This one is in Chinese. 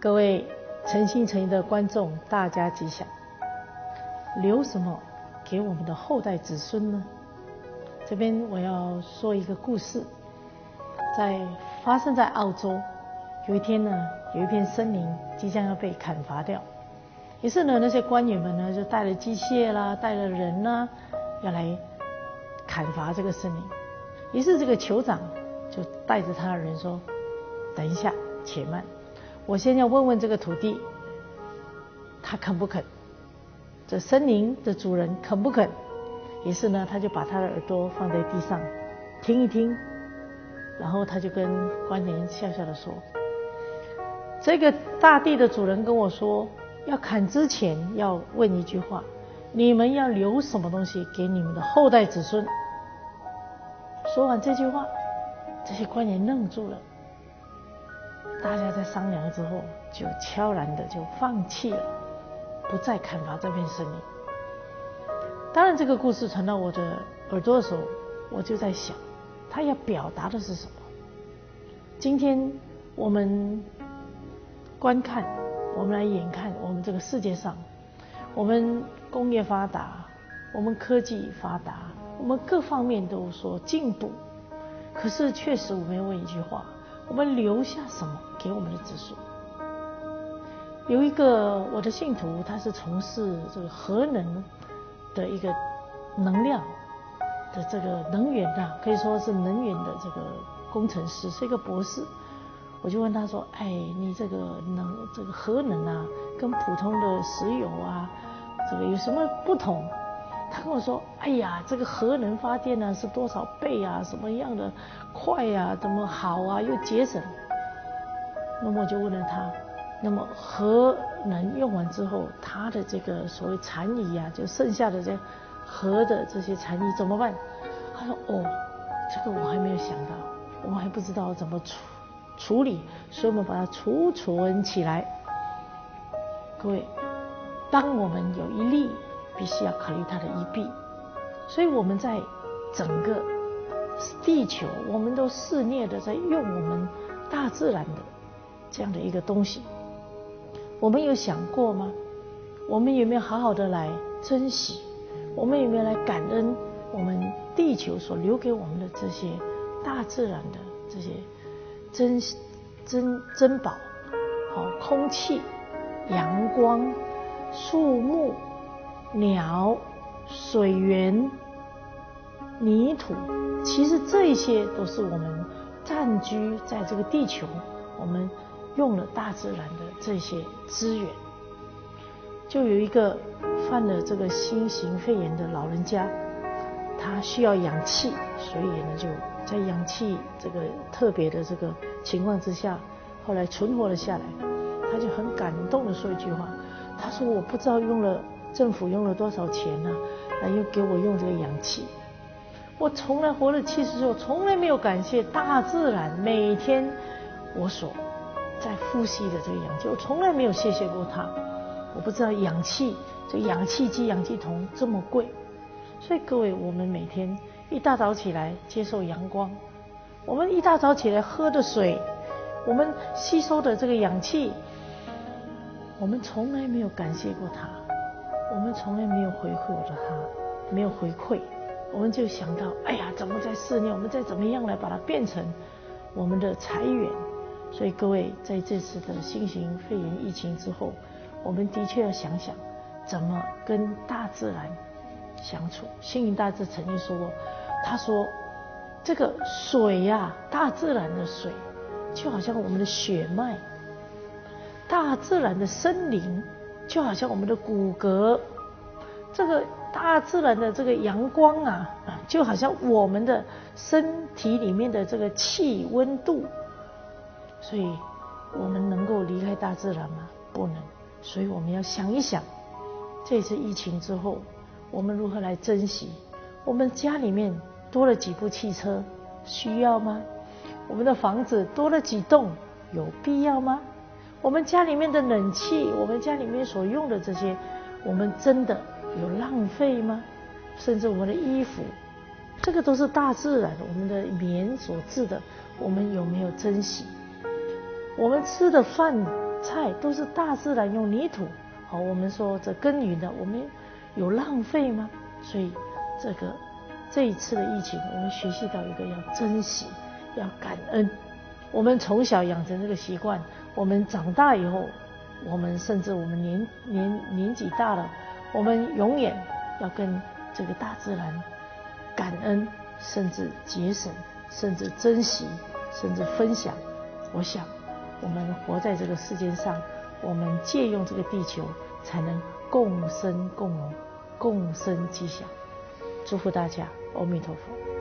各位诚心诚意的观众，大家吉祥。留什么给我们的后代子孙呢？这边我要说一个故事，发生在澳洲。有一天呢，有一片森林即将要被砍伐掉，于是呢，那些官员们呢就带了机械啦，带了人啦，要来砍伐这个森林。于是这个酋长就带着他的人说：“等一下，且慢，我先要问问这个土地，他肯不肯？这森林的主人肯不肯？”于是呢，他就把他的耳朵放在地上，听一听，然后他就跟官员笑笑的说：“这个大地的主人跟我说，要砍之前要问一句话，你们要留什么东西给你们的后代子孙？”说完这句话，这些官员愣住了。大家在商量之后，就悄然的就放弃了，不再砍伐这片森林。当然，这个故事传到我的耳朵的时候，我就在想，他要表达的是什么？今天我们观看，我们来眼看，我们这个世界上，我们工业发达，我们科技发达，我们各方面都说进步，可是确实我们要问一句话：我们留下什么给我们的子孙？有一个我的信徒，他是从事这个核能的一个能量的这个能源可以说是能源的这个工程师，是一个博士。我就问他说：“哎，你这个核能啊，跟普通的石油啊，这个有什么不同？”他跟我说：“哎呀，这个核能发电呢是多少倍啊，什么样的快啊，怎么好啊，又节省。”那么我就问了他，那么核能用完之后，它的这个所谓残余啊，就剩下的这核的这些残余怎么办？他说：“哦，这个我还没有想到，我们还不知道怎么处理，所以我们把它储存起来。”各位，当我们有一利，必须要考虑它的一弊。所以我们在整个地球，我们都肆虐的在用我们大自然的这样的一个东西。我们有想过吗？我们有没有好好的来珍惜？我们有没有来感恩我们地球所留给我们的这些大自然的这些珍宝？空气、阳光、树木、鸟、水源、泥土，其实这些都是我们占据在这个地球，我们用了大自然的这些资源。就有一个患了这个新型肺炎的老人家，他需要氧气，所以呢就在氧气这个特别的这个情况之下，后来存活了下来。他就很感动的说一句话，他说：“我不知道政府用了多少钱呢，又给我用这个氧气。我从来活了70岁，我从来没有感谢大自然每天我所在呼吸的这个氧气，我从来没有谢谢过它。我不知道氧气，这氧气机、氧气筒这么贵。所以各位，我们每天一大早起来接受阳光，我们一大早起来喝的水，我们吸收的这个氧气，我们从来没有感谢过它，我们从来没有回馈它，没有回馈，我们就想到，哎呀，怎么在肆虐，我们再怎么样来把它变成我们的财源。所以各位，在这次的新型肺炎疫情之后，我们的确要想想怎么跟大自然相处。星云大师曾经说过，他说这个水大自然的水就好像我们的血脉，大自然的森林就好像我们的骨骼，这个大自然的这个阳光就好像我们的身体里面的这个气温度。所以我们能够离开大自然吗？不能。所以我们要想一想，这次疫情之后，我们如何来珍惜？我们家里面多了几部汽车，需要吗？我们的房子多了几栋，有必要吗？我们家里面的冷气，我们家里面所用的这些，我们真的有浪费吗？甚至我们的衣服，这个都是大自然我们的棉所制的，我们有没有珍惜？我们吃的饭菜都是大自然用泥土。好，我们说这耕耘的，我们有浪费吗？所以这一次的疫情，我们学习到一个要珍惜，要感恩。我们从小养成这个习惯，我们长大以后，甚至我们年纪大了，我们永远要跟这个大自然感恩，甚至节省，甚至珍惜，甚至分享。我想我们活在这个世界上，我们借用这个地球，才能共生共荣，共生吉祥。祝福大家，阿弥陀佛。